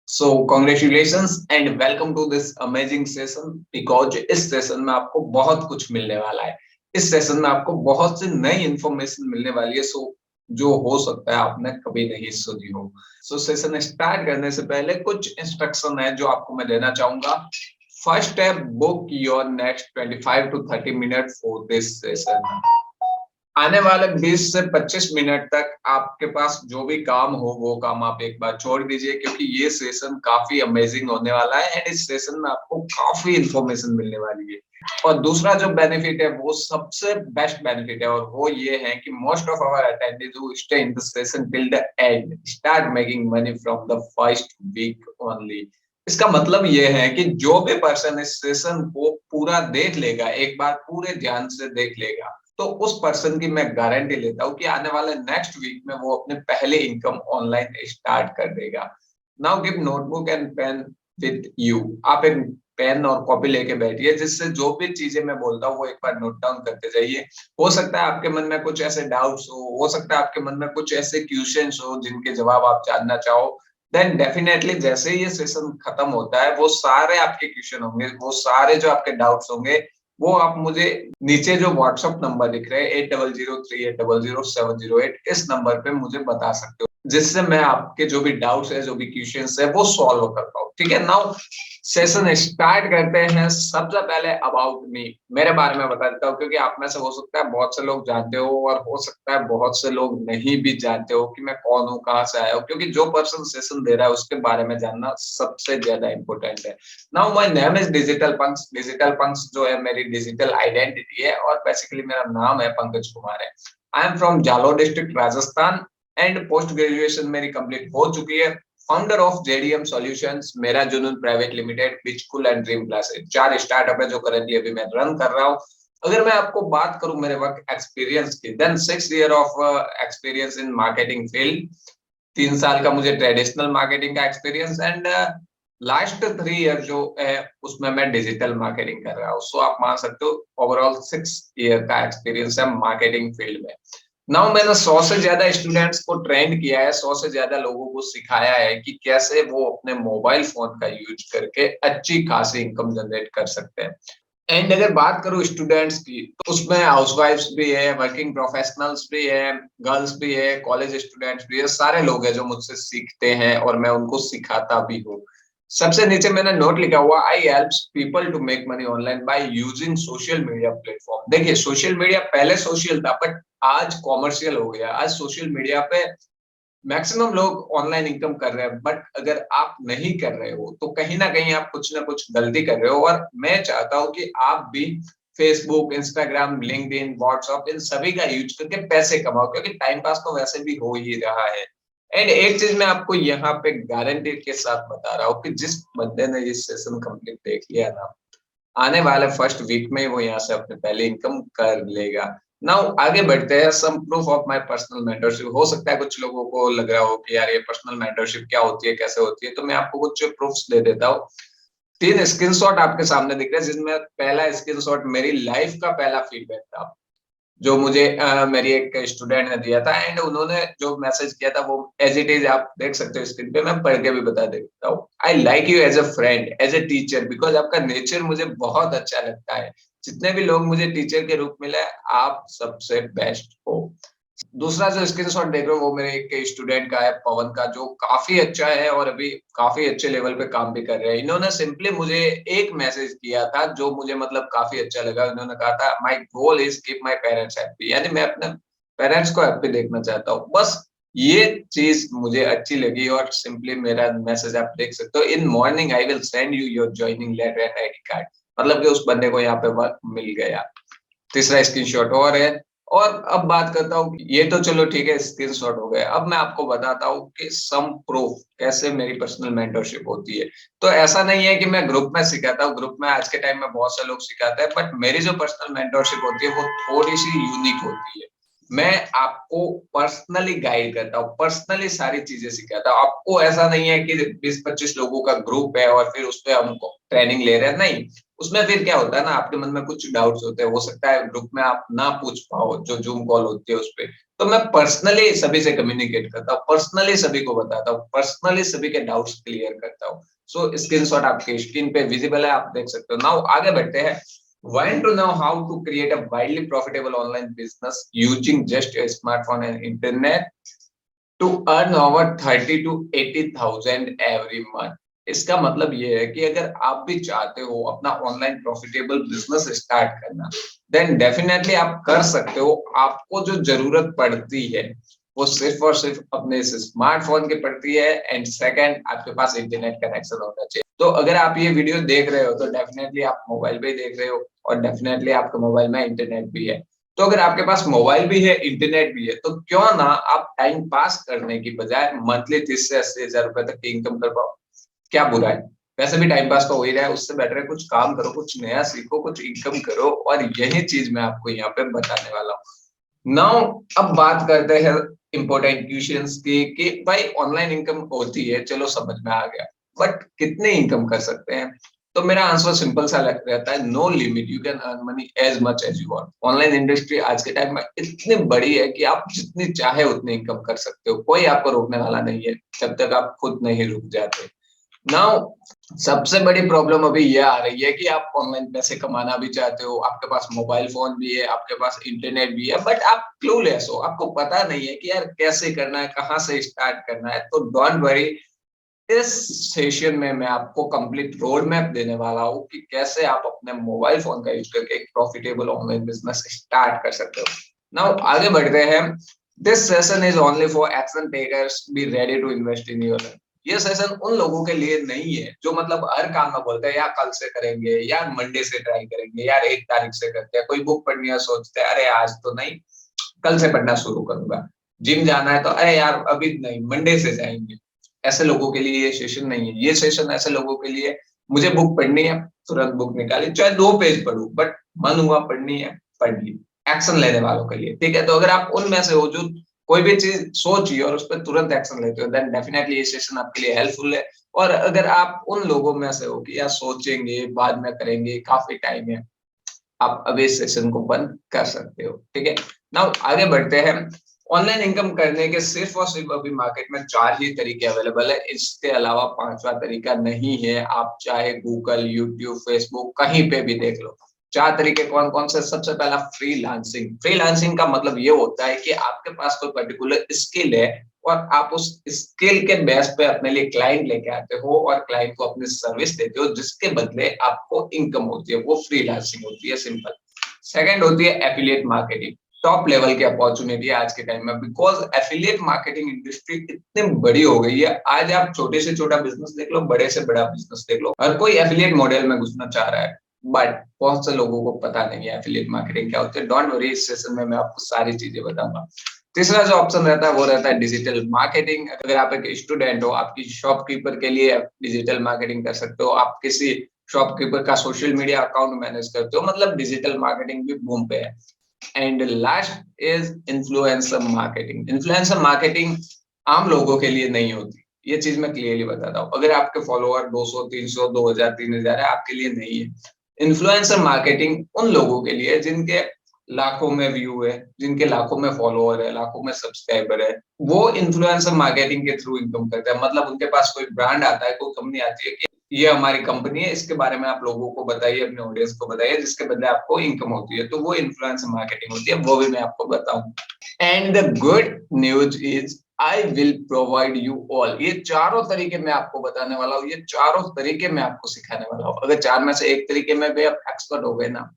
So congratulations and welcome to this amazing session because इस session में आपको बहुत कुछ मिलने वाला है। इस सेशन में आपको बहुत सी नई इंफॉर्मेशन मिलने वाली है। जो हो सकता है आपने कभी नहीं सुनी हो। सेशन स्टार्ट करने से पहले कुछ इंस्ट्रक्शन है जो आपको मैं देना चाहूंगा। फर्स्ट है, book your next 25 to 30 minute for this session. आने वाले 20 से 25 मिनट तक आपके पास जो भी काम हो वो काम आप एक बार छोड़ दीजिए, क्योंकि ये सेशन काफी अमेजिंग होने वाला है एंड इस सेशन में आपको काफी इंफॉर्मेशन मिलने वाली है। और दूसरा जो बेनिफिट है वो सबसे बेस्ट बेनिफिट है, और वो ये है कि most of our attendants who stay in the session till the end start making money from the first week only. इसका मतलब ये है कि जो भी पर्सन इस सेशन को पूरा देख लेगा, एक बार पूरे ध्यान से देख लेगा, तो उस पर्सन की मैं गारंटी लेता हूँ कि आने वाले नेक्स्ट वीक में वो अपने पहले इनकम ऑनलाइन स्टार्ट कर देगा। Now give notebook and pen with you. आप एक पेन और कॉपी लेके बैठिए, जिससे जो भी चीजें मैं बोलता हूँ वो एक बार नोट डाउन करते जाइए। हो सकता है आपके मन में कुछ ऐसे डाउट्स हो सकता है आपके मन में कुछ ऐसे क्वेश्चंस हो जिनके जवाब आप जानना चाहो। देन डेफिनेटली जैसे ही ये सेशन खत्म होता है, वो सारे आपके क्वेश्चन होंगे, वो सारे जो आपके डाउट्स होंगे, वो आप मुझे नीचे जो व्हाट्सएप नंबर दिख रहे हैं 8003800708, इस नंबर पे मुझे बता सकते हो, जिससे मैं आपके जो भी डाउट्स है, जो भी क्वेश्चंस है, वो सॉल्व कर पाऊँ। ठीक है, नाउ सेशन स्टार्ट करते हैं। सबसे पहले अबाउट मी, मेरे बारे में बता देता हूँ, क्योंकि आप में से हो सकता है बहुत से लोग जानते हो और हो सकता है बहुत से लोग नहीं भी जानते हो कि मैं कौन हूँ, कहाँ से आया हूँ, क्योंकि जो पर्सन सेशन दे रहा है उसके बारे में जानना सबसे ज्यादा इंपॉर्टेंट है। Now my name is digital Punk's. Digital Punk's जो है मेरी डिजिटल आइडेंटिटी है, और बेसिकली मेरा नाम है पंकज कुमार है। I am from Jalore district Rajasthan and post graduation मेरी कंप्लीट हो चुकी है। फाउंडर ऑफ जेडीएम सॉल्यूशंस, मेरा जुनून प्राइवेट लिमिटेड, पिचकुल एंड ड्रीम क्लासेस, 4 स्टार्टअप है जो करंटली अभी मैं रन कर रहा हूँ। अगर मैं आपको बात करूं मेरे वर्क एक्सपीरियंस की, then 6 year of experience in marketing field. 3 साल का मुझे ट्रेडिशनल मार्केटिंग का एक्सपीरियंस एंड लास्ट 3 ईयर जो है उसमें मैं डिजिटल मार्केटिंग कर रहा हूँ। सो आप मान सकते हो ओवरऑल 6 ईयर का एक्सपीरियंस है मार्केटिंग फील्ड में। नाउ मैंने 100 से ज्यादा स्टूडेंट्स को ट्रेंड किया है, 100 से ज्यादा लोगों को सिखाया है कि कैसे वो अपने मोबाइल फोन का यूज करके अच्छी खासी इनकम जनरेट कर सकते हैं। एंड अगर बात करूं स्टूडेंट्स की, तो उसमें हाउसवाइफ्स भी है, वर्किंग प्रोफेशनल्स भी है, गर्ल्स भी है, कॉलेज स्टूडेंट्स भी है, सारे लोग हैं जो मुझसे सीखते हैं और मैं उनको सिखाता भी हूँ। सबसे नीचे मैंने नोट लिखा हुआ, I helps people to make money online by using social media platform. देखिए, सोशल मीडिया पहले सोशल था बट आज कॉमर्शियल हो गया। आज सोशल मीडिया पे मैक्सिमम लोग ऑनलाइन इनकम कर रहे हैं, बट अगर आप नहीं कर रहे हो तो कहीं ना कहीं आप कुछ ना कुछ गलती कर रहे हो। और मैं चाहता हूं कि आप भी फेसबुक, इंस्टाग्राम, लिंक्डइन, व्हाट्सएप, इन सभी का यूज करके पैसे कमाओ, क्योंकि टाइम पास तो वैसे भी हो ही रहा है। एंड एक चीज मैं आपको यहाँ पे गारंटी के साथ बता रहा हूँ कि जिस बंदे ने ये सेशन कंप्लीट देख लिया ना, आने वाले फर्स्ट वीक में वो यहाँ से अपने पहले इनकम कर लेगा। नाउ आगे बढ़ते हैं। Some proof of my personal mentorship. हो सकता है कुछ लोगों को लग रहा हो कि यार ये पर्सनल मेंटरशिप क्या होती है, कैसे होती है, तो मैं आपको कुछ प्रूफ्स दे देता हूँ। 3 स्क्रीनशॉट आपके सामने दिख रहे हैं, जिसमें पहला स्क्रीनशॉट मेरी लाइफ का पहला फीडबैक था, जो मुझे मेरी एक स्टूडेंट ने दिया था। एंड उन्होंने जो मैसेज किया था वो एज इट इज आप देख सकते हो स्क्रीन पे, मैं पढ़ के भी बता देता हूँ। I like you as a friend, as a teacher, because आपका नेचर मुझे बहुत अच्छा लगता है। जितने भी लोग मुझे टीचर के रूप में मिले, आप सबसे बेस्ट हो। दूसरा जो स्क्रीनशॉट देख रहे हो वो मेरे एक स्टूडेंट का है, पवन का, जो काफी अच्छा है और अभी काफी अच्छे लेवल पे काम भी कर रहे हैं। इन्होंने सिंपली मुझे एक मैसेज किया था जो मुझे मतलब काफी अच्छा लगा। इन्होंने कहा था, my goal is keep my parents happy, यानी मैं अपने पेरेंट्स को हैप्पी देखना चाहता हूँ। बस ये चीज मुझे अच्छी लगी, और सिंपली मेरा मैसेज आप देख सकते हो, in morning I will send you your joining letter and ID card. मतलब कि उस बंदे को यहाँ पे वर्क मिल गया। तीसरा स्क्रीनशॉट और है। और अब बात करता हूँ, ये तो चलो ठीक है, स्क्रीनशॉट हो गए। अब मैं आपको बताता हूँ कि सम प्रूफ कैसे मेरी पर्सनल मेंटरशिप होती है। तो ऐसा नहीं है कि मैं ग्रुप में सिखाता हूँ, ग्रुप में आज के टाइम में बहुत से लोग सिखाते हैं, बट मेरी जो पर्सनल मेंटरशिप होती है वो थोड़ी सी यूनिक होती है। मैं आपको पर्सनली गाइड करता हूँ, पर्सनली सारी चीजें सिखाता हूँ। आपको ऐसा नहीं है कि 20-25 लोगों का ग्रुप है और फिर उस पे हम ट्रेनिंग ले रहे हैं, नहीं। उसमें फिर क्या होता है ना, आपके मन में कुछ डाउट्स होते हैं, हो सकता है ग्रुप में आप ना पूछ पाओ जो जूम कॉल होती है उस पे। तो मैं पर्सनली सभी से कम्युनिकेट करता हूँ, पर्सनली सभी को बताता हूँ, पर्सनली सभी के डाउट्स क्लियर करता हूँ। सो स्क्रीनशॉट आपके स्क्रीन पे विजिबल है, आप देख सकते हो। नाउ आगे बढ़ते हैं। Want to know how to create a widely profitable online business using just a smartphone and internet to earn over 30 to 80,000 every month। इसका मतलब ये है कि अगर आप भी चाहते हो अपना ऑनलाइन प्रॉफिटेबल बिजनेस स्टार्ट करना, देन डेफिनेटली आप कर सकते हो। आपको जो जरूरत पड़ती है वो सिर्फ और सिर्फ अपने इस स्मार्टफोन की पड़ती है, एंड सेकंड आपके पास इंटरनेट कनेक्शन होना चाहिए। तो अगर आप ये वीडियो देख रहे हो तो डेफिनेटली आप मोबाइल पे ही देख रहे हो, और डेफिनेटली आपके मोबाइल में इंटरनेट भी है। तो अगर आपके पास मोबाइल भी है, इंटरनेट भी है, तो क्यों ना आप टाइम पास करने की बजाय मंथली 30 से 80,000 रुपए तक की इनकम कर पाओ। क्या बुरा है? वैसे भी टाइम पास तो हो ही रहा है, उससे बेटर है कुछ काम करो, कुछ नया सीखो, कुछ इनकम करो, और यही चीज मैं आपको यहाँ पे बताने वाला हूँ। नाउ अब बात करते हैं इंपॉर्टेंट क्वेश्चंस की, कि भाई ऑनलाइन इनकम होती है, चलो समझ में आ गया, बट कितने इनकम कर सकते हैं? तो मेरा आंसर सिंपल सा रहता है, no limit, you can earn money as much as you want. Online industry आज के टाइम में इतनी बड़ी है कि आप जितनी चाहे उतनी इनकम कर सकते हो, कोई आपको रोकने वाला नहीं है, जब तक आप खुद नहीं रुक जाते। नाउ सबसे बड़ी प्रॉब्लम अभी ये आ रही है कि आप ऑनलाइन पैसे कमाना भी चाहते हो, आपके पास मोबाइल फोन भी है, आपके पास इंटरनेट भी है, बट आप क्लूलेस हो, आपको पता नहीं है कि यार कैसे करना है, कहाँ से स्टार्ट करना है। तो डोंट वरी, इस सेशन में मैं आपको कंप्लीट रोड मैप देने वाला हूँ कि कैसे आप अपने मोबाइल फोन का यूज करके एक प्रॉफिटेबल ऑनलाइन बिजनेस स्टार्ट कर सकते हो। नाउ आगे बढ़ते हैं। This session is only for action takers, be ready to invest in your. ये सेशन उन लोगों के लिए नहीं है जो मतलब हर काम में बोलते हैं यार कल से करेंगे, यार मंडे से ट्राई करेंगे, यार 1 तारीख से करते हैं। कोई बुक पढ़नी है सोचते हैं अरे आज तो नहीं, कल से पढ़ना शुरू करूंगा। जिम जाना है तो अरे यार अभी नहीं, मंडे से जाएंगे। ऐसे लोगों के लिए ये सेशन नहीं है। ये सेशन ऐसे लोगों के लिए, मुझे बुक पढ़नी है, तुरंत बुक निकाली, चाहे 2 पेज पढ़ू, बट मन हुआ पढ़नी है, पढ़ ली। एक्शन लेने वालों के लिए, ठीक है। तो अगर आप उनमें से हो जो कोई भी चीज सोचिए और उस पर तुरंत एक्शन लेते हो, देन डेफिनेटली ये सेशन आपके लिए हेल्पफुल है। और अगर आप उन लोगों में से हो कि यार सोचेंगे बाद में करेंगे, काफी टाइम है, आप अभी इस सेशन को बंद कर सकते हो, ठीक है। नाउ आगे बढ़ते हैं। ऑनलाइन इनकम करने के सिर्फ और सिर्फ अभी मार्केट में 4 ही तरीके अवेलेबल है, इसके अलावा पांचवा तरीका नहीं है। आप चाहे गूगल, यूट्यूब, फेसबुक कहीं पे भी देख लो। 4 तरीके कौन कौन से? सबसे पहला फ्रीलांसिंग। फ्रीलांसिंग का मतलब ये होता है कि आपके पास कोई पर्टिकुलर स्किल है और आप उस स्किल के बेस पे अपने लिए क्लाइंट लेके आते हो और क्लाइंट को अपनी सर्विस देते हो, जिसके बदले आपको इनकम होती है, वो फ्रीलांसिंग होती है, सिंपल। सेकंड होती है एफिलिएट मार्केटिंग। टॉप लेवल की अपॉर्चुनिटी है आज के टाइम में, बिकॉज एफिलिएट मार्केटिंग इंडस्ट्री इतनी बड़ी हो गई है। आज आप छोटे से छोटा बिजनेस देख लो, बड़े से बड़ा बिजनेस देख लो, हर कोई एफिलिएट मॉडल में घुसना चाह रहा है, बट बहुत से लोगों को पता नहीं है एफिलिएट मार्केटिंग क्या होती है। डोंट वरी, इस सेशन में मैं आपको सारी चीजें बताऊंगा। तीसरा जो ऑप्शन रहता है वो रहता है डिजिटल मार्केटिंग। अगर आप एक स्टूडेंट हो, आपकी शॉपकीपर के लिए डिजिटल मार्केटिंग कर सकते हो। आप किसी शॉपकीपर का सोशल मीडिया अकाउंट मैनेज करते हो, मतलब डिजिटल मार्केटिंग भी बूम पे है। And last is influencer marketing. Influencer marketing आम लोगों के लिए नहीं होती, ये चीज मैं क्लियरली बताता हूँ। अगर आपके फॉलोअर 200, 300, 2000, 3000 है, आपके लिए नहीं है। इन्फ्लुएंसर मार्केटिंग उन लोगों के लिए जिनके लाखों में व्यू है, जिनके लाखों में फॉलोअर है, लाखों में सब्सक्राइबर है, वो इन्फ्लुएंसर मार्केटिंग के थ्रू इनकम करते हैं। मतलब उनके पास कोई ब्रांड आता है, कोई कंपनी आती है कि ये हमारी कंपनी है, इसके बारे में आप लोगों को बताइए, अपने ऑडियंस को बताइए, जिसके बदले आपको इनकम होती है, तो वो इन्फ्लुएंसर मार्केटिंग होती है, वो भी मैं आपको बताऊं। And the good news is I will provide you all. ये चारों तरीके मैं आपको बताने वाला हूँ, ये चारों तरीके मैं आपको सिखाने वाला हूँ। अगर चार में से एक तरीके में भी आप एक्सपर्ट हो गए ना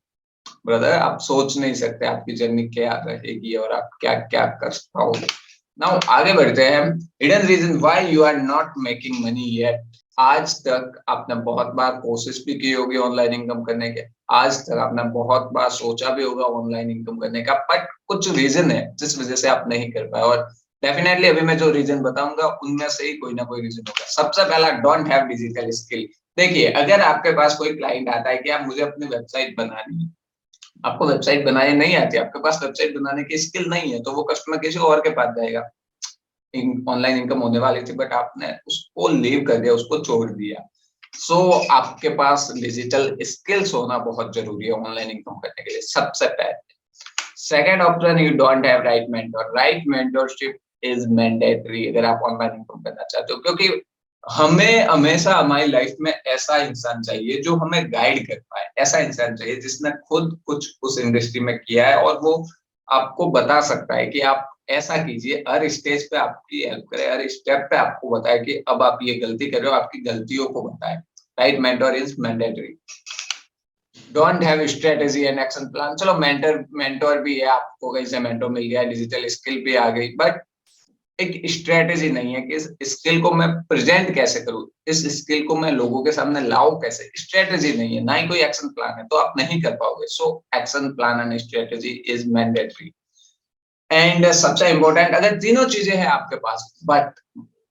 ब्रदर, आप सोच नहीं सकते आपकी जर्नी क्या रहेगी और आप क्या क्या कर पाओगे। नाउ आगे बढ़ते हैं। Hidden reason why you are not making money yet. आज तक आपने बहुत बार कोशिश भी की होगी ऑनलाइन इनकम करने के, आज तक आपने बहुत बार सोचा भी होगा ऑनलाइन इनकम करने का, बट कुछ रीजन है जिस वजह से आप नहीं कर पाए। और डेफिनेटली अभी मैं जो रीजन बताऊंगा उनमें से ही कोई ना कोई रीजन होगा। सबसे पहला, डोंट हैव डिजिटल स्किल। देखिए, अगर आपके पास कोई क्लाइंट आता है कि आप मुझे अपनी वेबसाइट बनानी है, आपको वेबसाइट बनाने नहीं आती, आपके पास वेबसाइट बनाने की स्किल नहीं है, तो वो कस्टमर किसी और के पास जाएगा। ऑनलाइन इनकम होने वाली थी बट आपने उसको लीव कर दिया, उसको छोड़ दिया। सो आपके पास डिजिटल स्किल्स होना बहुत जरूरी है ऑनलाइन इनकम करने के लिए, सबसे पहले। Second option, you don't have right mentor. Right mentorship is mandatory अगर आप ऑनलाइन इनकम करना चाहते हो, क्योंकि हमें हमेशा हमारी लाइफ में ऐसा इंसान चाहिए जो हमें गाइड कर पाए, ऐसा इंसान चाहिए जिसने खुद कुछ उस इंडस्ट्री में किया है और वो आपको बता सकता है कि आप ऐसा कीजिए, हर स्टेज पे आपकी हेल्प करे, हर स्टेप पे आपको बताए कि अब आप ये गलती कर रहे हो, आपकी गलतियों को बताए। Right mentor is mandatory. Don't have strategy and action plan. चलो मेंटर भी है, आपको कहीं से मेंटर मिल गया, डिजिटल स्किल भी आ गई, बट एक स्ट्रेटेजी नहीं है कि इस स्किल को मैं प्रेजेंट कैसे करूं, इस स्किल को मैं लोगों के सामने लाऊं कैसे। स्ट्रेटेजी नहीं है, ना ही कोई एक्शन प्लान है, तो आप नहीं कर पाओगे। So action plan and strategy is mandatory. And सबसे इंपॉर्टेंट, अगर तीनों चीजें हैं आपके पास बट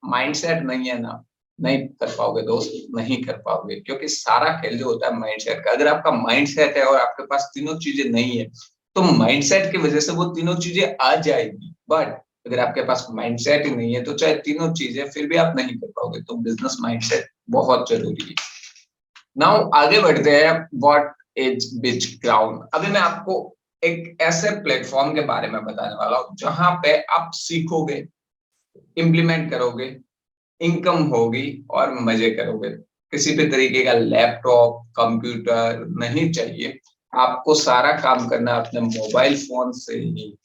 माइंडसेट नहीं है ना, नहीं कर पाओगे दोस्त, नहीं कर पाओगे, क्योंकि सारा खेल जो होता है माइंडसेट का। अगर आपका माइंडसेट है और आपके पास तीनों चीजें नहीं है, तो माइंडसेट की वजह से वो तीनों चीजें आ जाएगी, बट अगर आपके पास माइंडसेट ही नहीं है तो चाहे तीनों चीजें फिर भी आप नहीं कर पाओगे। तो बिजनेस माइंडसेट बहुत जरूरी है। नाउ आगे बढ़ते हैं, व्हाट इज बिच ग्राउंड। अभी मैं आपको एक ऐसे प्लेटफॉर्म के बारे में बताने वाला हूँ जहां पे आप सीखोगे, इम्प्लीमेंट करोगे, इनकम होगी और मजे करोगे। किसी भी तरीके का लैपटॉप कंप्यूटर नहीं चाहिए, आपको सारा काम करना अपने मोबाइल फोन से ही।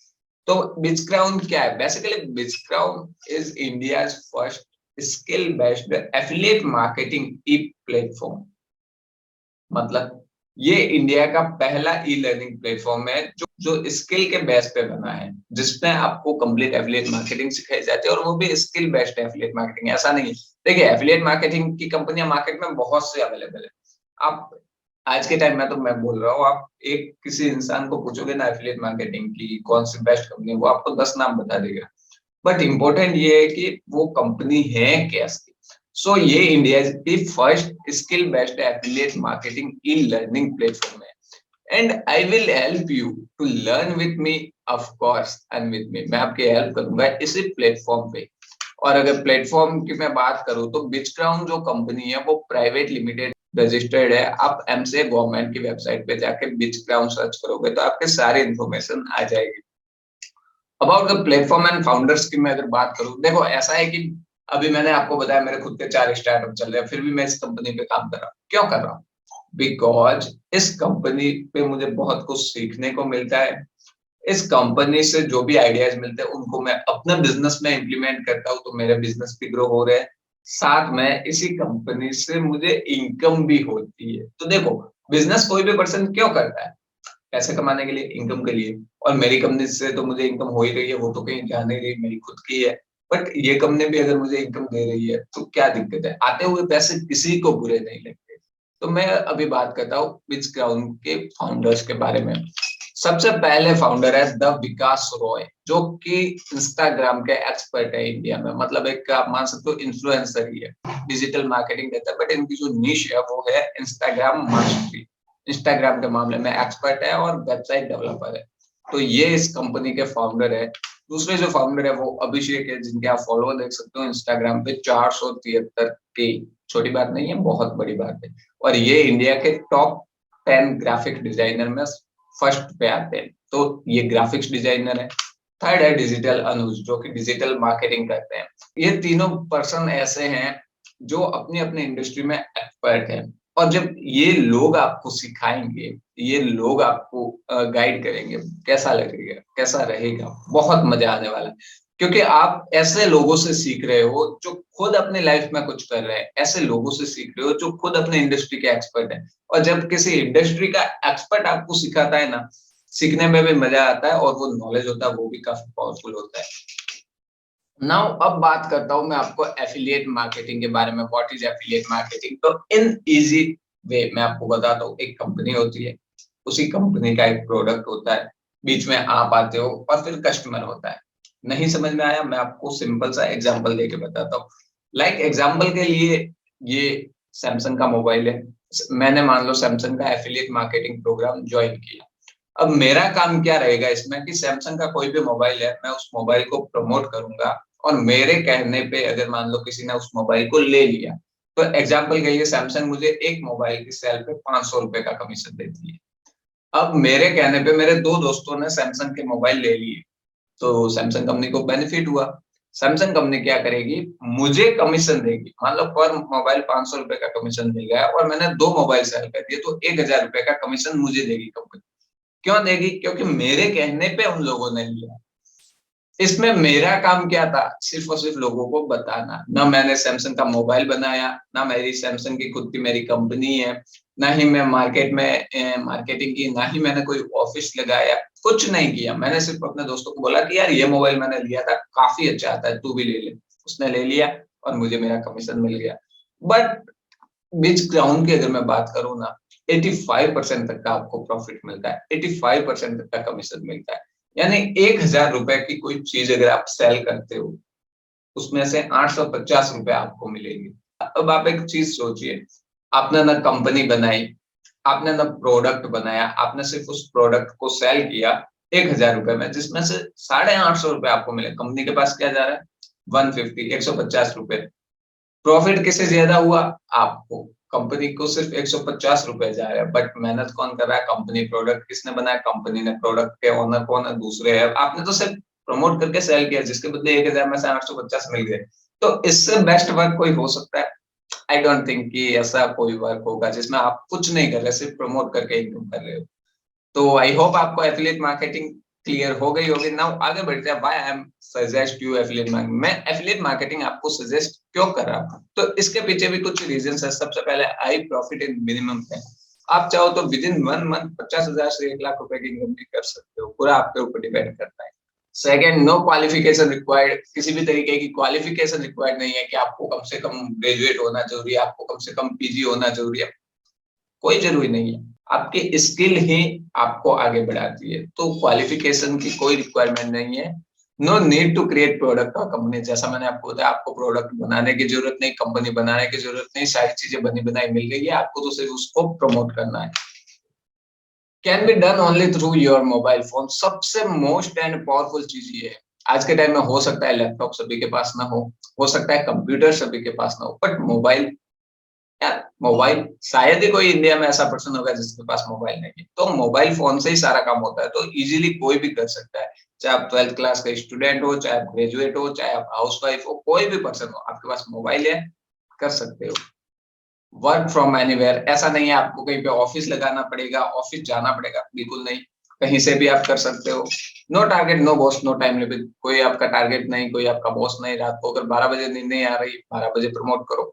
तो बिचक्राउंड क्या है? बेसिकली बिचक्राउंड is India first skill based affiliate marketing e platform. मतलब ये इंडिया का पहला ई लर्निंग प्लेटफॉर्म है जो स्किल के बेस पे बना है, जिसमें आपको कंप्लीट एफिलिएट मार्केटिंग सिखाई जाती है, और वो भी स्किल बेस्ड एफिलिएट मार्केटिंग। ऐसा नहीं है, देखिए एफिलिएट मार्केटिंग की कंपनियां मार्केट में बहुत से अवेलेबल है। आप आज के टाइम में, तो मैं बोल रहा हूँ, आप एक किसी इंसान को पूछोगे ना एफिलिएट मार्केटिंग की कौन सी बेस्ट कंपनी, वो आपको 10 नाम बता देगा। बट इम्पोर्टेंट ये है कि वो कंपनी है कैसी। सो ये इंडिया की first skill based affiliate marketing e learning platform है। And I will help you to learn with me, of course earn with me. मैं आपकी हेल्प करूंगा इसी प्लेटफॉर्म पे। और अगर प्लेटफॉर्म की मैं बात करूं तो बिचक्राउंड जो कंपनी है वो प्राइवेट लिमिटेड रजिस्टर्ड है। आप एमसीए गवर्नमेंट की वेबसाइट पे जाके बिचक्राउंड सर्च करोगे तो आपके सारी इंफॉर्मेशन आ जाएगी। About the platform and founders की मैं अगर बात करूं, देखो ऐसा है कि अभी मैंने आपको बताया मेरे खुद के 4 स्टार्टअप चल रहे हैं, फिर भी मैं इस कंपनी पे काम कर रहा हूँ। क्यों कर रहा हूँ? बिकॉज इस कंपनी पे मुझे बहुत कुछ सीखने को मिलता है। इस कंपनी से जो भी आइडियाज मिलते हैं उनको मैं अपने बिजनेस में इम्प्लीमेंट करता हूँ, तो मेरे बिजनेस भी ग्रो हो रहे हैं। साथ में इसी कंपनी से मुझे इनकम भी होती है। तो देखो, बिजनेस कोई भी पर्सन क्यों करता है? पैसे कमाने के लिए, इनकम के लिए। और मेरी कंपनी से तो मुझे इनकम हो ही रही है, वो तो कहीं जा नहीं रही, मेरी खुद की है। बट ये कंपनी भी अगर मुझे इनकम दे रही है तो क्या दिक्कत है? आते हुए पैसे किसी को बुरे नहीं लगते। तो मैं अभी बात करता हूँ बिच ग्राउंड के फाउंडर्स के बारे में। सबसे पहले फाउंडर है द विकास रॉय, जो कि इंस्टाग्राम के एक्सपर्ट है इंडिया में। मतलब एक आप मान सकते हो इन्फ्लुएंसर ही है, डिजिटल मार्केटिंग करता है, बट इनकी जो निश है वो है इंस्टाग्राम मास्टरी। इंस्टाग्राम के मामले में एक्सपर्ट है और वेबसाइट डेवलपर है। तो ये इस कंपनी के फाउंडर है। दूसरे जो फाउंडर है वो अभिषेक है, जिनके आप फॉलोअर देख सकते हो इंस्टाग्राम पे 473 के। छोटी बात नहीं है, बहुत बड़ी बात है। और ये इंडिया के टॉप 10 ग्राफिक डिजाइनर में फर्स्ट पे आते हैं। तो ये ग्राफिक्स डिजाइनर है। थर्ड है डिजिटल अनुज, जो कि डिजिटल मार्केटिंग करते हैं। ये तीनों पर्सन ऐसे हैं जो अपनी अपनी इंडस्ट्री में एक्सपर्ट हैं। और जब ये लोग आपको सिखाएंगे, ये लोग आपको गाइड करेंगे, कैसा लगेगा, कैसा रहेगा? बहुत मजा आने वाला है, क्योंकि आप ऐसे लोगों से सीख रहे हो जो खुद अपनी लाइफ में कुछ कर रहे हैं, ऐसे लोगों से सीख रहे हो जो खुद अपने इंडस्ट्री के एक्सपर्ट हैं। और जब किसी इंडस्ट्री का एक्सपर्ट आपको सिखाता है ना, सीखने में भी मजा आता है, और वो नॉलेज होता है वो भी काफी पावरफुल होता है। नाउ अब बात करता हूं मैं आपको एफिलिएट मार्केटिंग के बारे में। What is affiliate marketing? तो इन इजी वे मैं आपको बताता हूँ। एक कंपनी होती है, उसी कंपनी का एक प्रोडक्ट होता है, बीच में आप आते हो, और फिर कस्टमर होता है। नहीं समझ में आया? मैं आपको सिंपल सा एग्जांपल देके बताता हूँ। लाइक एग्जांपल के लिए, ये सैमसंग का मोबाइल है। मैंने मान लो सैमसंग का एफिलिएट मार्केटिंग प्रोग्राम ज्वाइन किया। अब मेरा काम क्या रहेगा इसमें कि सैमसंग का कोई भी मोबाइल है, मैं उस मोबाइल को प्रमोट करूंगा और मेरे कहने पे अगर मान लो किसी ने उस मोबाइल को ले लिया, तो एग्जाम्पल के लिए सैमसंग मुझे एक मोबाइल की सेल पे 500 रुपए का कमीशन देती है। अब मेरे कहने पे मेरे दो दोस्तों ने सैमसंग के मोबाइल ले लिए, तो सैमसंग कंपनी को बेनिफिट हुआ। सैमसंग कंपनी क्या करेगी, मुझे कमीशन देगी। मान लो पर मोबाइल 500 रुपए का कमीशन मिल गया और मैंने दो मोबाइल सेल कर दिए, तो 1000 रुपए का कमीशन मुझे देगी कंपनी। क्यों देगी? क्योंकि मेरे कहने पे उन लोगों ने लिया। इसमें मेरा काम क्या था, सिर्फ और सिर्फ लोगों को बताना। ना मैंने सैमसंग का मोबाइल बनाया, ना मेरी सैमसंग की खुद की मेरी कंपनी है, ना ही मैं मार्केट में मार्केटिंग की, ना ही मैंने कोई ऑफिस लगाया, कुछ नहीं किया। मैंने सिर्फ अपने दोस्तों को बोला कि यार ये मोबाइल मैंने लिया था, काफी अच्छा आता है, तू भी ले ले। उसने ले लिया और मुझे मेरा कमीशन मिल गया। बट बीच ग्राउंड की अगर मैं बात करूँ ना, 85% तक का आपको प्रॉफिट मिलता है, 85% तक का कमीशन मिलता है। यानी 1000 रुपए की कोई चीज अगर आप सेल करते हो, उसमें से 850 रुपए आपको मिलेंगे। अब आप एक चीज सोचिए, आपने ना कंपनी बनाई, आपने ना प्रोडक्ट बनाया, आपने सिर्फ उस प्रोडक्ट को सेल किया 1000 रुपए में, जिसमें से 850 रुपए आपको मिले। कंपनी के पास क्या जा रहा है? 150, 150 रुपए। प्रॉफिट किससे ज्यादा हुआ? आपको। कंपनी को सिर्फ 150 रुपए जा रहे हैं, बट मेहनत कौन कर रहा है? कंपनी। प्रोडक्ट किसने बनाया? कंपनी ने। प्रोडक्ट के ओनर कौन है? दूसरे है। आपने तो सिर्फ प्रमोट करके सेल किया, जिसके बदले 1000 में से 850 मिल गए। तो इससे बेस्ट वर्क कोई हो सकता है? आई डोंट थिंक कि ऐसा कोई वर्क होगा जिसमें आप कुछ नहीं कर रहे, सिर्फ प्रमोट करके इनकम कर रहे हो। तो आई होप आपको एफिलिएट मार्केटिंग क्लियर हो गई होगी। नाउ आगे बढ़ते हैं, why I am suggest you affiliate marketing. मैं एफिलिएट मार्केटिंग आपको सजेस्ट क्यों कर रहा हूं, तो इसके पीछे भी कुछ रीजंस है। सबसे पहले हाई प्रॉफिट इन मिनिमम है। आप चाहो तो विद इन 1 मंथ 50,000 से 1 लाख रुपए की इनकम भी कर सकते हो, पूरा आपके ऊपर डिपेंड करता है। Second, no qualification required. किसी भी तरीके की क्वालिफिकेशन रिक्वायर्ड नहीं है कि आपको कम से कम ग्रेजुएट होना जरूरी है, आपको कम से कम पीजी होना जरूरी है। कोई जरूरी नहीं है, आपकी स्किल ही आपको आगे बढ़ाती है। तो क्वालिफिकेशन की कोई रिक्वायरमेंट नहीं है। No need to create product और कंपनी। जैसा मैंने आपको बताया, आपको प्रोडक्ट बनाने की जरूरत नहीं, कंपनी बनाने की जरूरत नहीं, सारी चीजें बनी बनाई मिल गई है, आपको तो सिर्फ उसको प्रमोट करना है। Can be done only through your mobile phone. सबसे मोस्ट एंड पावरफुल चीज ये है। आज के टाइम में हो सकता है लैपटॉप सभी के पास ना हो सकता है कंप्यूटर सभी के पास ना हो, बट मोबाइल, यार मोबाइल, शायद ही कोई इंडिया में ऐसा पर्सन होगा जिसके पास मोबाइल नहीं है। तो मोबाइल फोन से ही सारा काम होता है, तो इजीली कोई भी कर सकता है। चाहे आप 12th क्लास का स्टूडेंट हो, चाहे आप ग्रेजुएट हो, चाहे आप हाउस वाइफ हो, कोई भी पर्सन हो, आपके पास मोबाइल है, कर सकते हो। Work from anywhere. ऐसा नहीं है आपको कहीं पे ऑफिस लगाना पड़ेगा, ऑफिस जाना पड़ेगा, बिल्कुल नहीं। कहीं से भी आप कर सकते हो। No target, no boss, no time limit. कोई आपका टारगेट नहीं, कोई आपका बॉस नहीं। रात को अगर 12 बजे नींद नहीं आ रही, 12 बजे प्रमोट करो।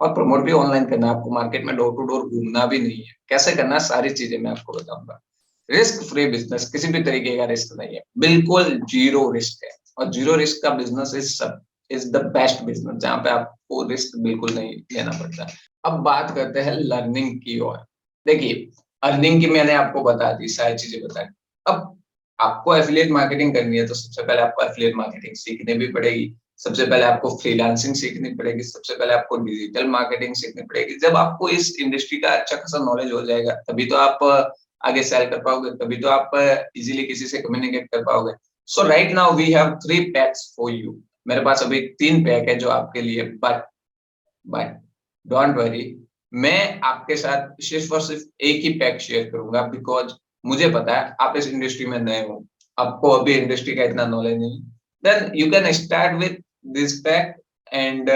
और प्रमोट भी ऑनलाइन करना है आपको, मार्केट में डोर टू डोर घूमना भी नहीं है। कैसे करना है, सारी चीजें मैं आपको बताऊंगा। रिस्क फ्री बिजनेस, किसी भी तरीके का रिस्क नहीं है, बिल्कुल जीरो रिस्क है। और जीरो रिस्क का business is the best business, जहां पे आपको रिस्क बिल्कुल नहीं लेना पड़ता। अब बात करते हैं लर्निंग की ओर। देखिए, अर्निंग की मैंने आपको बता दी, सारी चीजें बता दी। अब आपको एफिलिएट मार्केटिंग करनी है, तो सबसे पहले आपको एफिलिएट मार्केटिंग सीखनी भी पड़ेगी। सबसे पहले आपको फ्रीलांसिंग सीखनी पड़ेगी। सबसे पहले आपको डिजिटल मार्केटिंग सीखनी पड़ेगी। जब आपको इस इंडस्ट्री का अच्छा खासा नॉलेज हो जाएगा, तभी तो आप आगे सेल कर पाओगे, तभी तो आप इजीली किसी से कम्युनिकेट कर पाओगे। So right now we have 3 packs for you. मेरे पास अभी 3 पैक है जो आपके लिए। बट डोंट वरी, मैं आपके साथ सिर्फ और सिर्फ एक ही पैक शेयर करूंगा, बिकॉज मुझे पता है आप इस इंडस्ट्री में नए हो, आपको अभी इंडस्ट्री का इतना नॉलेज नहीं। Then you can start with this pack, and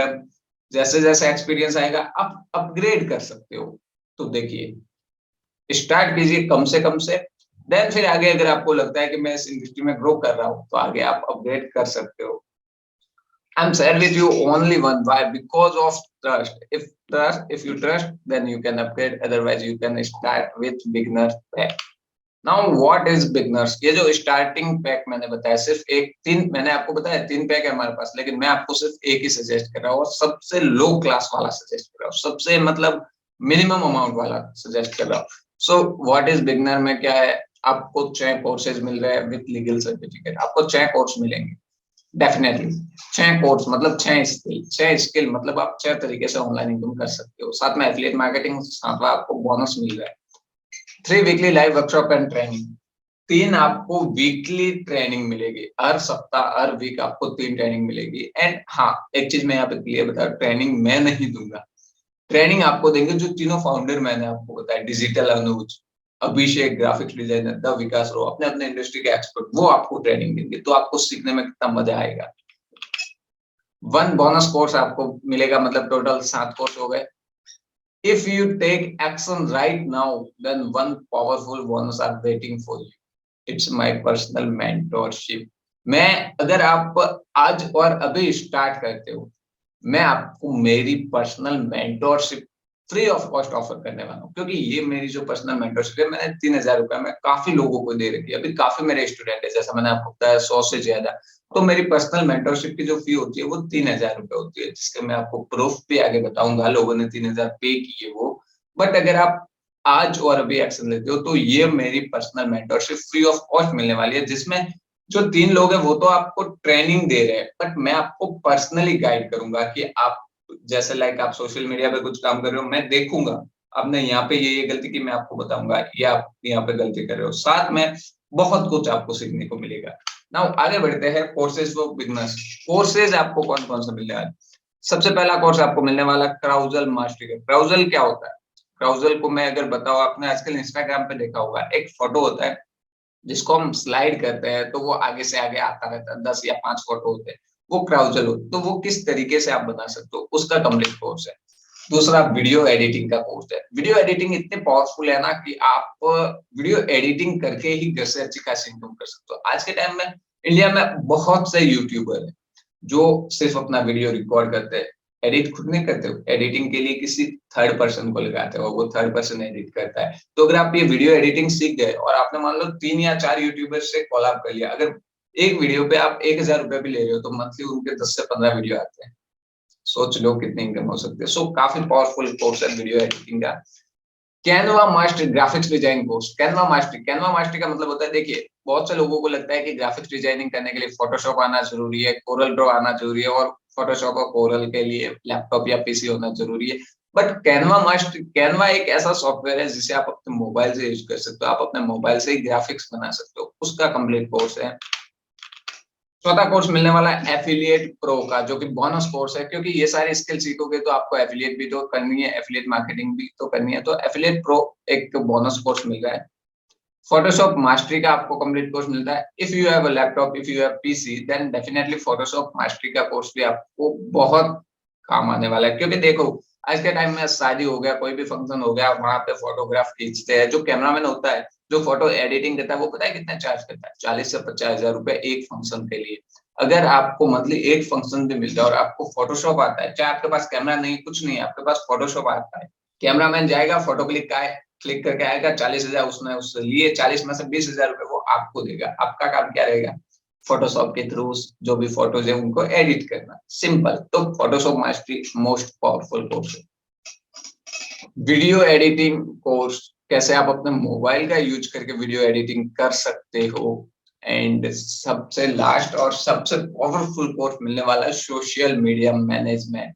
जैसे जैसे एक्सपीरियंस आएगा आप अपग्रेड कर सकते हो। तो देखिए, स्टार्ट कीजिए कम से कम से। देन फिर आगे अगर आपको लगता है कि मैं इस इंडस्ट्री में ग्रो कर रहा हूँ, तो आगे आप अपग्रेड कर सकते हो। I'm sad with you only one. Why? Because of trust. If you trust, then you can upgrade. Otherwise, you can start with beginner pack. Now, what is beginners? ये जो स्टार्टिंग पैक मैंने बताया, सिर्फ एक तीन मैंने आपको बताया, 3 पैक है हमारे पास, लेकिन मैं आपको सिर्फ एक ही सजेस्ट कर रहा हूँ, और सबसे लो क्लास वाला सजेस्ट कर रहा हूँ, सबसे मतलब मिनिमम अमाउंट वाला सजेस्ट कर रहा हूँ। सो व्हाट इज बिगिनर में क्या है, आपको 6 कोर्सेज मिल रहे हैं विद लीगल सर्टिफिकेट। आपको 6 कोर्स मिलेंगे डेफिनेटली। 6 कोर्स मतलब 6 स्किल। 6 स्किल मतलब आप 6 तरीके से ऑनलाइन इनकम कर सकते हो। साथ में एफिलिएट मार्केटिंग, साथ में आपको बोनस मिल रहा है। 3 weekly live workshop and training. 3 आपको वीकली ट्रेनिंग मिलेगी, हर सप्ताह हर वीक आपको 3 ट्रेनिंग मिलेगी। एंड हाँ, एक चीज मैं यहाँ पे क्लियर बता, ट्रेनिंग मैं नहीं दूंगा, ट्रेनिंग आपको देंगे जो तीनों फाउंडर मैंने आपको बताया, digital Anuj, Abhishek graphics designer, the Vikas रो, अपने अपने इंडस्ट्री के एक्सपर्ट, वो आपको ट्रेनिंग देंगे। तो आपको सीखने में कितना मजा आएगा। 1 बोनस कोर्स आपको मिलेगा, मतलब टोटल 7 कोर्स हो गए। If you take action right now, then 1 powerful bonus are waiting for you. It's my personal mentorship. मैं अगर आप आज और अभी स्टार्ट करते हो, मैं आपको मेरी personal mentorship free of cost offer करने वाला हूँ, क्योंकि ये मेरी जो पर्सनल मेंटोरशिप है, मैंने 3,000 रुपए में काफी लोगों को दे रखी है। अभी काफी मेरे स्टूडेंट है, जैसा मैंने आपको बताया 100 से ज्यादा। तो मेरी पर्सनल मेंटोरशिप की जो फी होती है वो 3,000 रुपए होती है, जिसके मैं आपको प्रूफ भी आगे बताऊंगा, लोगों ने 3,000 पे किए वो। बट अगर आप आज और अभी एक्शन लेते हो, तो ये मेरी personal mentorship free of cost मिलने वाली है, जिसमें जो 3 लोग हैं वो तो आपको ट्रेनिंग दे रहे हैं, बट मैं आपको पर्सनली गाइड करूंगा कि आप जैसे लाइक आप सोशल मीडिया पे कुछ काम कर रहे हो, मैं देखूंगा आपने यहाँ पे ये गलती की, मैं आपको बताऊंगा ये आप यहाँ पे गलती कर रहे हो, साथ में बहुत कुछ आपको सीखने को मिलेगा। नाउ आगे बढ़ते हैं कोर्सेज फॉर बिगनर्स। कोर्सेज आपको कौन कौन से मिलने वाले? सबसे पहला कोर्स आपको मिलने वाला क्राउजल मास्टरी का। क्राउजल क्या होता है? क्राउजल को मैं अगर बताऊं, आपने आजकल इंस्टाग्राम पे देखा होगा, एक फोटो होता है जिसको हम स्लाइड करते हैं तो वो आगे से आगे आता रहता है, 10 या 5 फोटो होते हैं, वो क्राउजल होता है। तो वो किस तरीके से आप बना सकते हो, उसका कंप्लीट कोर्स है। दूसरा वीडियो एडिटिंग का कोर्स है। वीडियो एडिटिंग इतने पावरफुल है ना कि आप वीडियो एडिटिंग करके ही घर से अच्छी खासी इनकम कर सकते हो। आज के टाइम में इंडिया में बहुत से यूट्यूबर है जो सिर्फ अपना वीडियो रिकॉर्ड करते हैं, एडिट खुद नहीं करते हो, एडिटिंग के लिए किसी थर्ड पर्सन को लगाते हो, वो थर्ड पर्सन एडिट करता है। तो अगर आप ये वीडियो एडिटिंग सीख गए और आपने मान लो 3 या 4 यूट्यूबर से कोलैब कर लिया, अगर एक वीडियो पे आप 1,000 रुपए भी ले रहे हो, तो मंथली उनके 10 से 15 वीडियो आते हैं। सोच लो कितनी इनकम हो सकती है। सो काफी पावरफुल कोर्स है वीडियो एडिटिंग का। Canva master graphics design course. Canva mastery का मतलब होता है, देखिए बहुत से लोगों को लगता है कि ग्राफिक्स डिजाइनिंग करने के लिए फोटोशॉप आना जरूरी है, कोरल ड्रॉ आना जरूरी है, और फोटोशॉप और कोरल के लिए लैपटॉप या पीसी होना जरूरी है। बट कैनवा एक ऐसा सॉफ्टवेयर है जिसे आप अपने मोबाइल से यूज कर सकते हो, आप अपने मोबाइल से ही ग्राफिक्स बना सकते हो, उसका कंप्लीट कोर्स है। चौथा कोर्स मिलने वाला है एफिलिएट प्रो का, जो कि बोनस कोर्स है, क्योंकि ये सारे स्किल सीखोगे तो आपको एफिलिएट भी तो करनी है, एफिलिएट मार्केटिंग भी तो करनी है, तो एफिलिएट प्रो एक बोनस कोर्स मिल रहा है। फोटोशॉप मास्टरी का आपको कंप्लीट कोर्स मिलता है। If you have a laptop, if you have PC, then definitely Photoshop mastery का कोर्स भी आपको बहुत काम आने वाला है। क्योंकि देखो आज के टाइम में शादी हो गया, कोई भी फंक्शन हो गया, वहां पे फोटोग्राफ खींचते हैं, जो कैमरामैन होता है, जो फोटो एडिटिंग करता है, वो पता है कितना चार्ज करता है? 40 से 50 हजार रुपए एक फंक्शन के लिए। अगर आपको मंथली एक फंक्शन भी मिल जाए और आपको फोटोशॉप आता है, चाहे आपके पास कैमरा नहीं, कुछ नहीं है, आपके पास फोटोशॉप आता है, कैमरामैन जाएगा, फोटो क्लिक करके आएगा, 40 हजार उसने उससे लिए, 40 में से 20 हजार रुपए वो आपको देगा। आपका काम क्या रहेगा? फोटोशॉप के थ्रू जो भी फोटोज है उनको एडिट करना, सिंपल। तो Photoshop mastery most powerful course है। वीडियो एडिटिंग कोर्स, कैसे आप अपने मोबाइल का यूज करके वीडियो एडिटिंग कर सकते हो। एंड सबसे लास्ट और सबसे पावरफुल कोर्स मिलने वाला है social media management.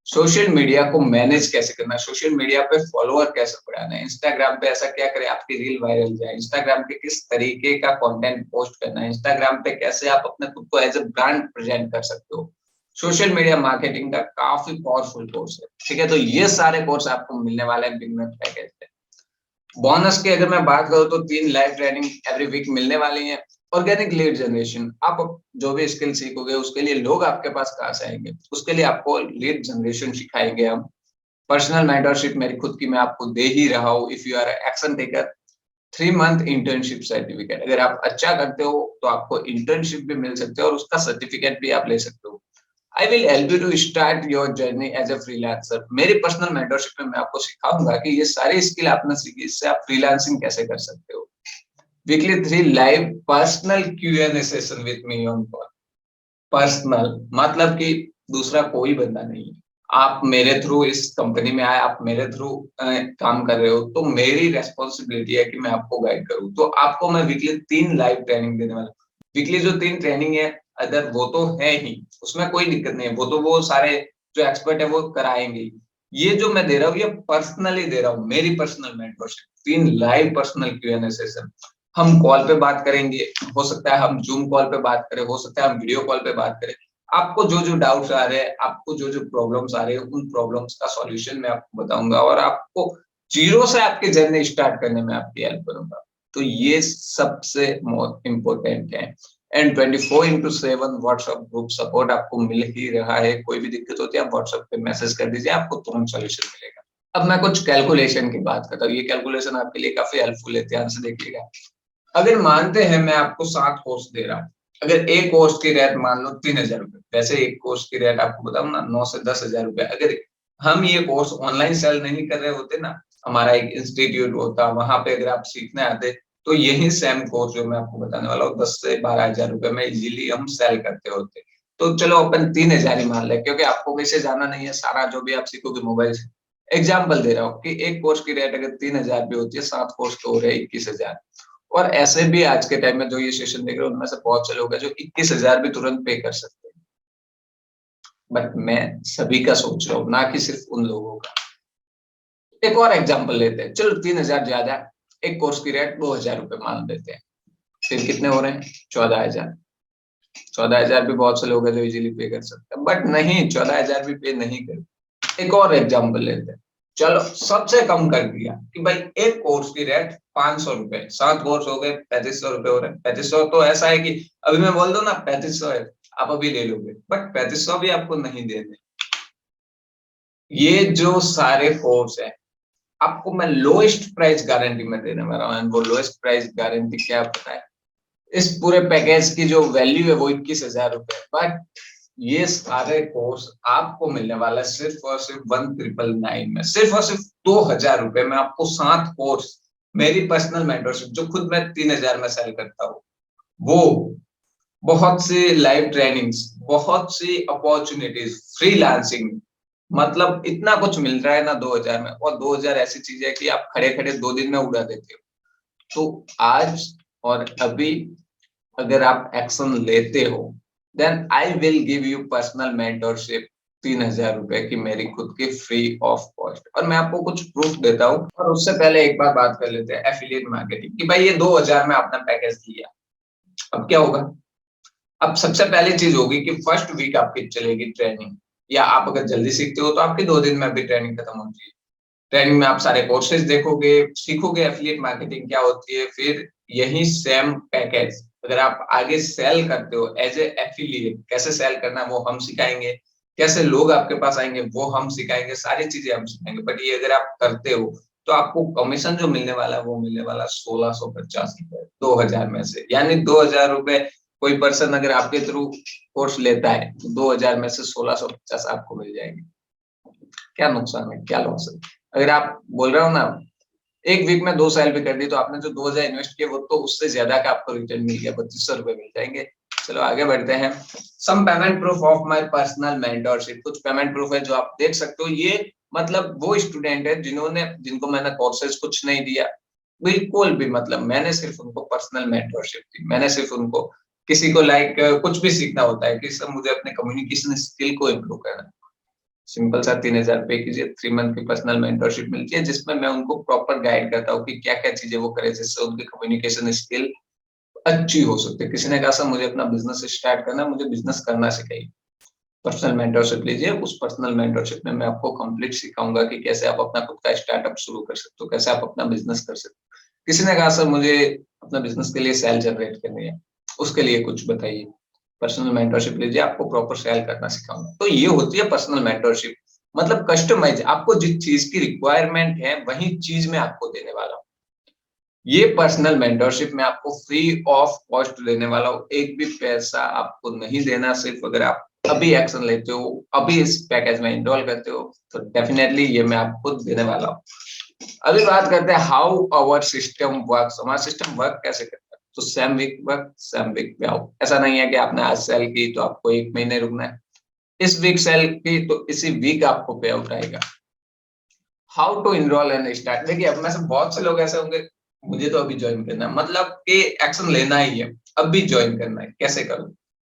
Social media को मैनेज कैसे करना है, सोशल मीडिया पे फॉलोअर कैसे बढ़ाना है, इंस्टाग्राम पे ऐसा क्या करें आपकी रील वायरल जाए, इंस्टाग्राम पे किस तरीके का कंटेंट पोस्ट करना है, इंस्टाग्राम पे कैसे आप अपने खुद को एज ए ब्रांड प्रेजेंट कर सकते हो। सोशल मीडिया मार्केटिंग का काफी पावरफुल कोर्स है, ठीक है। तो ये सारे कोर्स आपको मिलने वाले हैं बिगनर पैकेज पे। बोनस की अगर मैं बात करूं तो 3 लाइव ट्रेनिंग एवरी वीक मिलने वाली है। ऑर्गेनिक लीड जनरेशन, आप जो भी स्किल सीखोगे उसके लिए लोग आपके पास कहाँ से आएंगे, उसके लिए आपको लीड जनरेशन सिखाएंगे हम। पर्सनल मेंटरशिप मेरी खुद की मैं आपको दे ही रहा हूँ। If you are action taker, 3 month internship certificate, अगर आप अच्छा करते हो तो आपको इंटर्नशिप भी मिल सकते हो और उसका सर्टिफिकेट भी आप ले सकते हो। I will help you to start your journey as a freelancer. मेरी पर्सनल मेंटरशिप में मैं आपको सिखाऊंगा कि ये सारी स्किल आपने सीखी, इससे आप फ्रीलांसिंग कैसे कर सकते हो। Weekly 3 live personal Q&A session with me on call. Personal मतलब कि दूसरा कोई बंदा नहीं है, आप मेरे थ्रू इस कंपनी में आए, आप मेरे थ्रू काम कर रहे हो, तो मेरी रेस्पॉन्सिबिलिटी है कि मैं आपको गाइड करूं। तो आपको मैं वीकली 3 लाइव ट्रेनिंग देने वाला हूँ। वीकली जो 3 ट्रेनिंग है, अदर वो तो है ही, उसमें कोई दिक्कत नहीं है, वो तो वो सारे जो एक्सपर्ट है वो कराएंगे। ये जो मैं दे रहा हूँ ये पर्सनली दे रहा हूँ, मेरी personal mentorship, 3 live personal Q&A session. हम कॉल पे बात करेंगे, हो सकता है हम जूम कॉल पे बात करें, हो सकता है हम वीडियो कॉल पे बात करें। आपको जो-जो डाउट्स आ रहे हैं, आपको जो-जो प्रॉब्लम्स आ रही है, उन प्रॉब्लम्स का सॉल्यूशन मैं आपको बताऊँगा और आपको ज़ीरो से आपकी जर्नी स्टार्ट करने में आपकी हेल्प करूँगा। तो ये सबसे मोस्ट इम्पोर्टेंट है एंड 24/7 व्हाट्सएप ग्रुप सपोर्ट आपको मिल ही रहा है। कोई भी दिक्कत होती है आप व्हाट्सएप पे मैसेज कर दीजिए, आपको तुरंत सॉल्यूशन मिलेगा। अब मैं कुछ कैलकुलेशन की बात करता हूँ, ये कैलकुलेशन आपके लिए काफ़ी हेल्पफुल है, ध्यान से देखिएगा। अगर मानते हैं मैं आपको 7 कोर्स दे रहा हूँ, अगर एक कोर्स की रेट मान लो 3,000 रुपए, वैसे एक कोर्स की रेट आपको बताऊँ ना 9 से 10,000 रुपए। अगर हम ये कोर्स ऑनलाइन सेल नहीं कर रहे होते ना, हमारा एक इंस्टीट्यूट होता, वहाँ पे अगर आप सीखने आते, तो यही सेम कोर्स जो मैं आपको बताने वाला हूँ 10 से 12,000 रुपए में इज़िली हम सेल करते होते। तो चलो अपन 3,000 ही मान लें क्योंकि आपको वैसे जाना नहीं है, सारा जो भी आप सीखोगे मोबाइल से। एग्ज़ाम्पल दे रहा हूँ कि एक कोर्स की रेट अगर 3,000 भी होती है, 7 कोर्स तो हो रहे 21,000। और ऐसे भी आज के टाइम में जो ये सेशन देख रहे हो उनमें से बहुत से लोग हैं जो 21,000 भी तुरंत पे कर सकते हैं। बट मैं सभी का सोच रहा हूँ, ना कि सिर्फ उन लोगों का। एक और एग्जांपल लेते हैं, चलो 3,000 ज्यादा, एक कोर्स की रेट 2,000 रुपए मान लेते हैं। फिर कितने हो रहे हैं? 14,000। 14,000 भी बहुत से लोग हैं जो इजीली पे कर सकते हैं, बट नहीं 14,000 भी पे नहीं कर। एक और एग्जांपल लेते हैं, चलो सबसे कम कर दिया कि भाई एक कोर्स की रेट 500 रुपए, 7 कोर्स हो गए 3500 रुपए हो रहे हैं। 3500 तो ऐसा है कि अभी मैं बोल दूं ना 3500 है, आप अभी ले लोगे, बट 3500 भी आपको नहीं देने। ये जो सारे कोर्स है आपको मैं लोएस्ट प्राइस गारंटी में देने वाला हूँ। वो लोएस्ट प्राइस गारंटी क्या पता है? इस पूरे पैकेज की जो वैल्यू है वो 21,000 रुपए, बट ये सारे कोर्स आपको मिलने वाला है सिर्फ और सिर्फ 1999 में, सिर्फ और सिर्फ 2,000 रुपए में आपको 7 कोर्स, मेरी पर्सनल मेंटरशिप जो खुद मैं 3,000 में सेल करता हूँ, वो बहुत सी लाइव ट्रेनिंग्स, बहुत सी अपॉर्चुनिटीज, फ्रीलांसिंग, मतलब इतना कुछ मिल रहा है ना 2,000 में, और 2,000 ऐसी चीज है कि आप खड़े खड़े 2 दिन में उड़ा देते हो। तो आज और अभी अगर आप एक्शन लेते हो, then I will give you personal mentorship 3,000 रुपए की, मेरी खुद की फ्री ऑफ कॉस्ट। और मैं आपको कुछ प्रूफ देता हूँ, और उससे पहले एक बार बात कर लेते हैं एफिलिएट मार्केटिंग की। भाई ये 2,000 में आपने पैकेज लिया, अब क्या होगा? अब सबसे पहली चीज होगी कि फर्स्ट वीक आपकी चलेगी ट्रेनिंग, या आप अगर जल्दी सीखते हो तो आपकी 2 दिन में भी ट्रेनिंग खत्म होती है। ट्रेनिंग में आप सारे कोर्सेज देखोगे, सीखोगे एफिलिएट मार्केटिंग क्या होती है, फिर यही सेम पैकेज अगर आप आगे सेल करते हो एज ए एफिलिएट, कैसे सेल करना है वो हम सिखाएंगे, कैसे लोग आपके पास आएंगे वो हम सिखाएंगे, सारी चीजें हम सिखाएंगे। बट ये अगर आप करते हो तो आपको कमीशन जो मिलने वाला है वो मिलने वाला 1,650 रुपए 2,000 में से, यानी 2,000 रुपए कोई पर्सन अगर आपके थ्रू कोर्स लेता है तो 2,000 में से 1,650 आपको मिल जाएंगे। क्या नुकसान है, क्या लॉस है? अगर आप बोल रहे हो ना एक वीक में 2 साल भी कर दी तो आपने जो 2,000 इन्वेस्ट किए वो तो उससे ज्यादा का आपको रिटर्न मिल गया, 2,500 रुपए मिल जाएंगे। चलो आगे बढ़ते हैं। Some payment proof of my personal mentorship, कुछ पेमेंट प्रूफ है जो आप देख सकते हो। ये मतलब वो स्टूडेंट है जिनको मैंने कोर्सेज कुछ नहीं दिया, बिल्कुल भी, मतलब मैंने सिर्फ उनको पर्सनल मेंटरशिप दी। मैंने सिर्फ उनको, किसी को कुछ भी सीखना होता है कि सर मुझे अपने कम्युनिकेशन स्किल को इम्प्रूव करना है, सिंपल सा 3,000 पे कीजिए, 3 मंथ की पर्सनल मेंटरशिप मिलती है जिसमें मैं उनको प्रॉपर गाइड करता हूँ कि क्या-क्या चीजें वो करें जिससे उनकी कम्युनिकेशन स्किल अच्छी हो सकती है। किसी ने कहा सर मुझे अपना बिजनेस स्टार्ट करना है, मुझे बिजनेस करना सिखाइए। पर्सनल मेंटरशिप लीजिए, उस पर्सनल मेंटरशिप में मैं आपको कंप्लीट सिखाऊंगा कि कैसे आप अपना खुद का स्टार्टअप शुरू कर सकते हो, कैसे आप अपना बिजनेस कर सकते हो। किसी ने कहा सर मुझे अपना बिजनेस के लिए सेल जनरेट करनी है, उसके लिए कुछ बताइए। पर्सनल मेंटरशिप लीजिए, आपको प्रॉपर सेल करना सिखाऊंगा। तो ये होती है पर्सनल मेंटरशिप, मतलब कस्टमाइज, आपको जिस चीज की रिक्वायरमेंट है वही चीज मैं आपको देने वाला हूँ। ये पर्सनल मेंटरशिप मैं आपको फ्री ऑफ कॉस्ट देने वाला हूँ, एक भी पैसा आपको नहीं देना। सिर्फ अगर आप अभी एक्शन लेते हो, अभी इस पैकेज में इनरोल करते हो, तो डेफिनेटली ये मैं आपको देने वाला हूँ। अभी बात करते हैं हाउ आवर सिस्टम वर्क्स, हमारा सिस्टम वर्क कैसे करता है। तो same week work same week pay आओ, ऐसा नहीं है कि आपने आज सेल की तो आपको 1 महीने रुकना है। इस वीक सेल की तो इसी वीक आपको पे आउट आएगा। How to enroll and start, देखिए अब में से बहुत से लोग ऐसे होंगे मुझे तो अभी ज्वाइन करना है, मतलब कि एक्शन लेना ही है, अभी ज्वाइन करना है, कैसे करूं?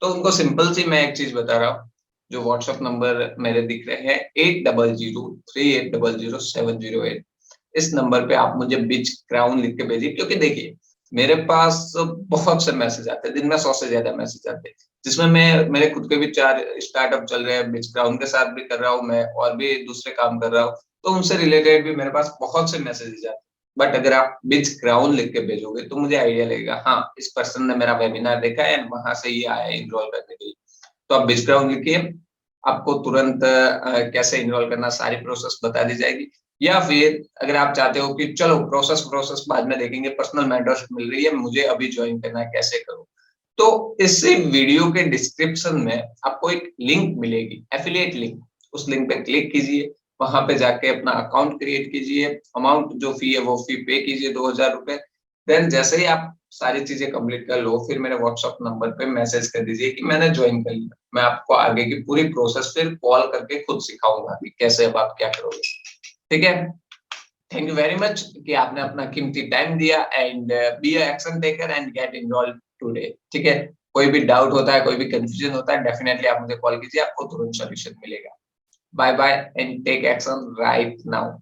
तो उनको सिंपल सी मैं एक चीज बता रहा हूँ, जो व्हाट्सएप नंबर मेरे दिख रहे हैं 8003800708, इस नंबर पे आप मुझे बिच क्राउन लिख के भेजिए। क्योंकि देखिए मेरे पास बहुत से मैसेज आते हैं, दिन में 100 से ज्यादा मैसेज आते हैं, जिसमें मैं मेरे खुद के भी 4 स्टार्टअप चल रहे हैं, बिजक्राउन के साथ भी कर रहा हूँ मैं और भी दूसरे काम कर रहा हूँ, तो उनसे रिलेटेड भी मेरे पास बहुत से मैसेजेस आते हैं। बट अगर आप बिजक्राउन लिख के भेजोगे तो मुझे आइडिया लगेगा, हाँ, इस पर्सन ने मेरा वेबिनार देखा है एंड वहां से ये आया इनरोल करने के लिए। तो आप बिजक्राउन लिखिए, आपको तुरंत कैसे इनरोल करना सारी प्रोसेस बता दी जाएगी। या फिर अगर आप चाहते हो कि चलो प्रोसेस प्रोसेस बाद में देखेंगे, पर्सनल मेंटरशिप मिल रही है, मुझे अभी ज्वाइन करना है, कैसे करूँ? तो इस वीडियो के डिस्क्रिप्शन में आपको एक लिंक मिलेगी, एफिलिएट लिंक, उस लिंक पे क्लिक कीजिए, वहां पे जाके अपना अकाउंट क्रिएट कीजिए, अमाउंट जो फी है वो फी पे कीजिए 2000 रुपए। देन जैसे ही आप सारी चीजें कंप्लीट कर लो, फिर मेरे व्हाट्सएप नंबर पे मैसेज कर दीजिए कि मैंने ज्वाइन कर लिया। मैं आपको आगे की पूरी प्रोसेस फिर कॉल करके खुद सिखाऊंगा कि कैसे अब आप क्या करोगे। ठीक है? थैंक यू वेरी मच कि आपने अपना कीमती टाइम दिया and be a action taker and get involve today. ठीक है? कोई भी डाउट होता है, कोई भी कंफ्यूजन होता है, डेफिनेटली आप मुझे कॉल कीजिए, आपको तुरंत सॉल्यूशन मिलेगा। Bye bye and take action right now.